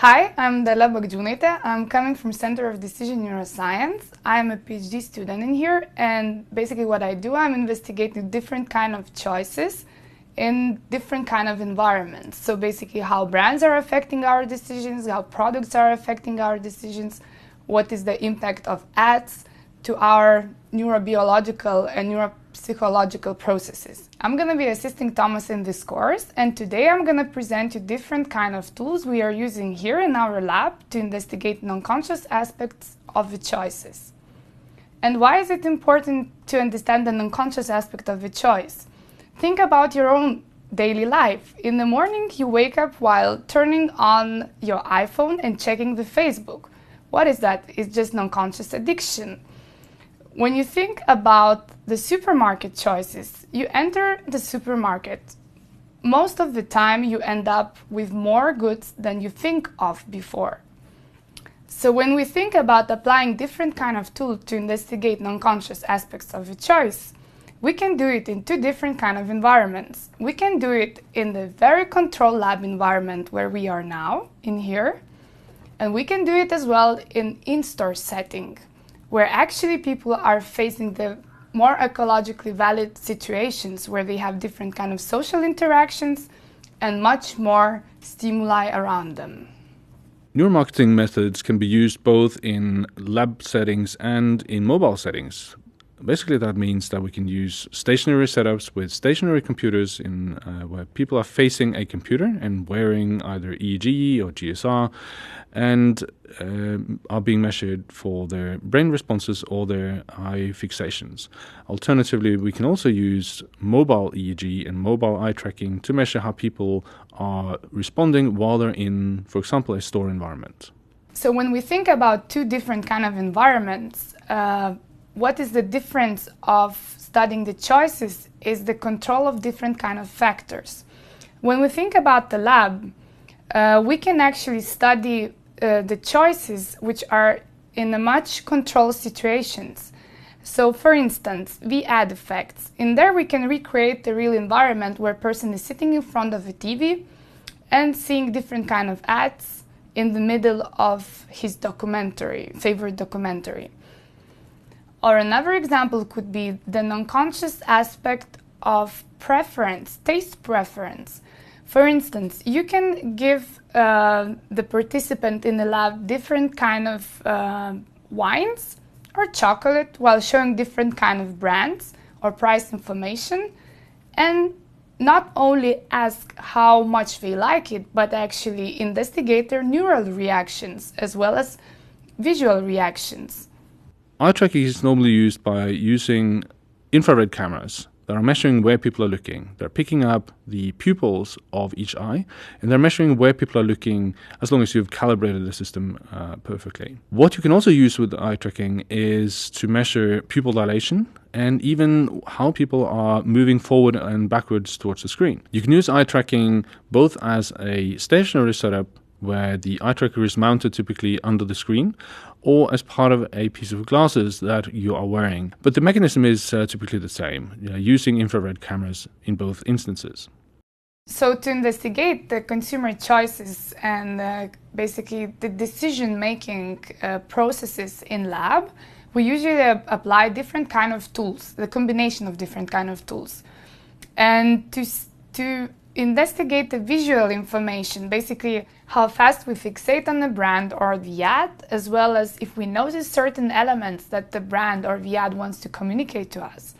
Hi, I'm Della Baggiunete. I'm coming from Center of Decision Neuroscience. I'm a PhD student in here, and basically what I do, I'm investigating different kind of choices in different kind of environments. So basically how brands are affecting our decisions, how products are affecting our decisions, what is the impact of ads to our neurobiological and neuropsychological processes. I'm going to be assisting Thomas in this course, and today I'm going to present you different kind of tools we are using here in our lab to investigate non-conscious aspects of the choices. And why is it important to understand the non-conscious aspect of a choice? Think about your own daily life. In the morning, you wake up while turning on your iPhone and checking the Facebook. What is that? It's just non-conscious addiction. When you think about the supermarket choices, you enter the supermarket. Most of the time, you end up with more goods than you think of before. So when we think about applying different kind of tools to investigate non-conscious aspects of a choice, we can do it in two different kind of environments. We can do it in the very controlled lab environment where we are now, in here, and we can do it as well in-store setting, where actually people are facing the more ecologically valid situations where they have different kind of social interactions and much more stimuli around them. Neuromarketing methods can be used both in lab settings and in mobile settings. Basically, that means that we can use stationary setups with stationary computers where people are facing a computer and wearing either EEG or GSR and are being measured for their brain responses or their eye fixations. Alternatively, we can also use mobile EEG and mobile eye tracking to measure how people are responding while they're in, for example, a store environment. So when we think about two different kind of environments, what is the difference of studying the choices is the control of different kind of factors. When we think about the lab, we can actually study the choices which are in a much controlled situations. So for instance, the ad effects. In there we can recreate the real environment where a person is sitting in front of a TV and seeing different kind of ads in the middle of his favorite documentary. Or another example could be the non-conscious aspect of preference, taste preference. For instance, you can give the participant in the lab different kind of wines or chocolate while showing different kind of brands or price information, and not only ask how much they like it, but actually investigate their neural reactions as well as visual reactions. Eye tracking is normally used by using infrared cameras that are measuring where people are looking. They're picking up the pupils of each eye, and they're measuring where people are looking as long as you've calibrated the system perfectly. What you can also use with eye tracking is to measure pupil dilation and even how people are moving forward and backwards towards the screen. You can use eye tracking both as a stationary setup where the eye tracker is mounted typically under the screen, or as part of a piece of glasses that you are wearing. But the mechanism is typically the same, using infrared cameras in both instances. So to investigate the consumer choices and basically the decision-making processes in lab, we usually apply different kind of tools, the combination of different kind of tools. And to investigate the visual information, basically how fast we fixate on the brand or the ad, as well as if we notice certain elements that the brand or the ad wants to communicate to us,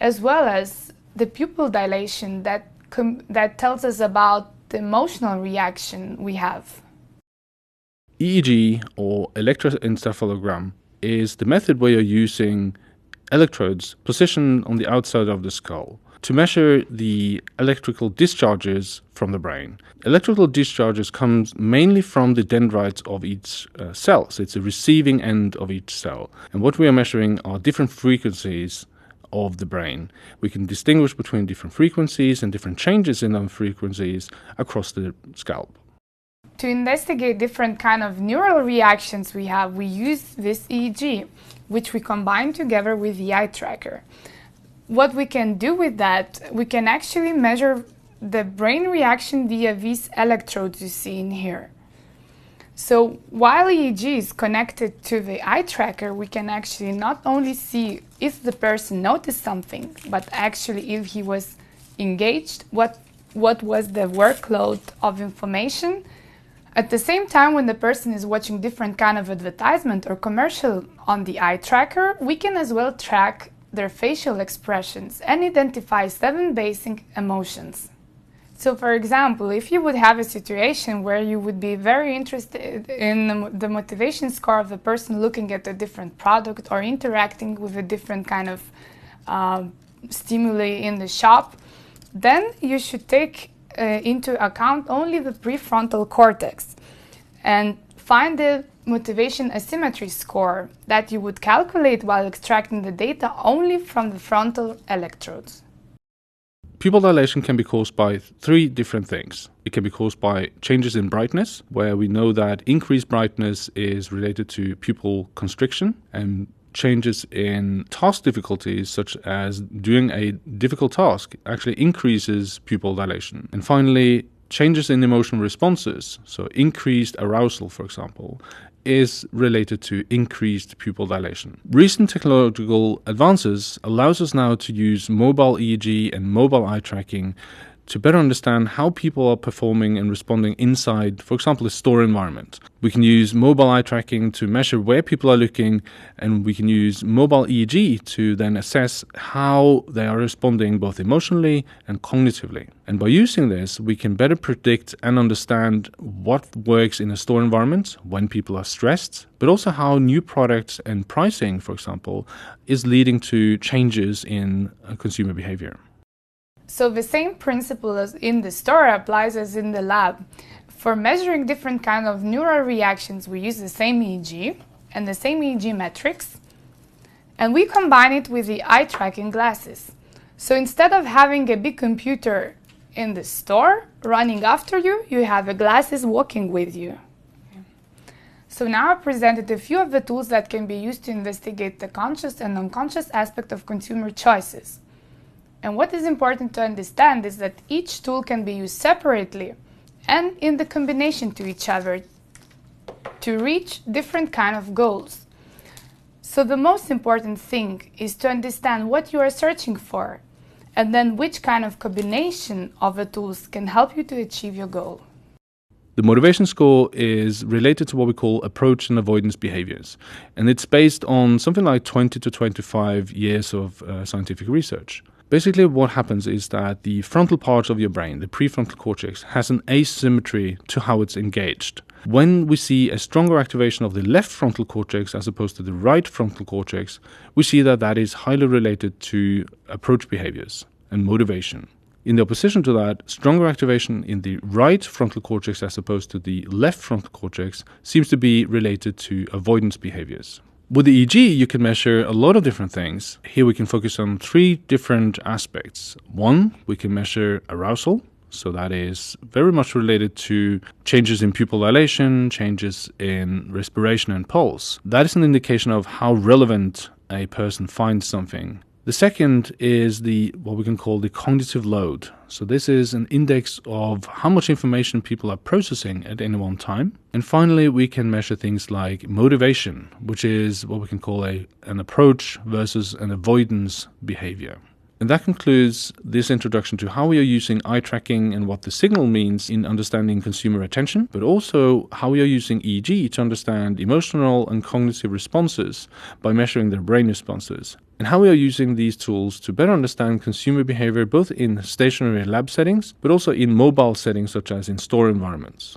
as well as the pupil dilation that tells us about the emotional reaction we have. EEG, or electroencephalogram, is the method where you're using electrodes positioned on the outside of the skull to measure the electrical discharges from the brain. Electrical discharges comes mainly from the dendrites of each cell, so it's the receiving end of each cell. And what we are measuring are different frequencies of the brain. We can distinguish between different frequencies and different changes in those frequencies across the scalp. To investigate different kind of neural reactions we have, we use this EEG, which we combine together with the eye tracker. What we can do with that, we can actually measure the brain reaction via these electrodes you see in here. So while EEG is connected to the eye tracker, we can actually not only see if the person noticed something, but actually if he was engaged, what was the workload of information. At the same time, when the person is watching different kind of advertisement or commercial on the eye tracker, we can as well track their facial expressions and identify 7 basic emotions. So, for example, if you would have a situation where you would be very interested in the motivation score of the person looking at a different product or interacting with a different kind of stimuli in the shop, then you should take into account only the prefrontal cortex and find the motivation asymmetry score that you would calculate while extracting the data only from the frontal electrodes. Pupil dilation can be caused by 3 different things. It can be caused by changes in brightness, where we know that increased brightness is related to pupil constriction, and changes in task difficulties, such as doing a difficult task, actually increases pupil dilation. And finally, changes in emotional responses, so increased arousal, for example, is related to increased pupil dilation. Recent technological advances allows us now to use mobile EEG and mobile eye tracking to better understand how people are performing and responding inside, for example, a store environment. We can use mobile eye tracking to measure where people are looking, and we can use mobile EEG to then assess how they are responding both emotionally and cognitively. And by using this, we can better predict and understand what works in a store environment when people are stressed, but also how new products and pricing, for example, is leading to changes in consumer behavior. So the same principle as in the store applies as in the lab. For measuring different kind of neural reactions, we use the same EEG and the same EEG metrics, and we combine it with the eye tracking glasses. So instead of having a big computer in the store running after you, you have the glasses walking with you. So now I presented a few of the tools that can be used to investigate the conscious and unconscious aspect of consumer choices. And what is important to understand is that each tool can be used separately and in the combination to each other to reach different kind of goals. So the most important thing is to understand what you are searching for, and then which kind of combination of the tools can help you to achieve your goal. The motivation score is related to what we call approach and avoidance behaviors, and it's based on something like 20 to 25 years of scientific research. Basically, what happens is that the frontal part of your brain, the prefrontal cortex, has an asymmetry to how it's engaged. When we see a stronger activation of the left frontal cortex as opposed to the right frontal cortex, we see that that is highly related to approach behaviors and motivation. In the opposition to that, stronger activation in the right frontal cortex as opposed to the left frontal cortex seems to be related to avoidance behaviors. With the EEG, you can measure a lot of different things. Here we can focus on 3 different aspects. 1, we can measure arousal. So that is very much related to changes in pupil dilation, changes in respiration and pulse. That is an indication of how relevant a person finds something. The second is what we can call the cognitive load. So this is an index of how much information people are processing at any one time. And finally, we can measure things like motivation, which is what we can call an approach versus an avoidance behavior. And that concludes this introduction to how we are using eye tracking and what the signal means in understanding consumer attention, but also how we are using EEG to understand emotional and cognitive responses by measuring their brain responses, and how we are using these tools to better understand consumer behavior both in stationary lab settings, but also in mobile settings such as in store environments.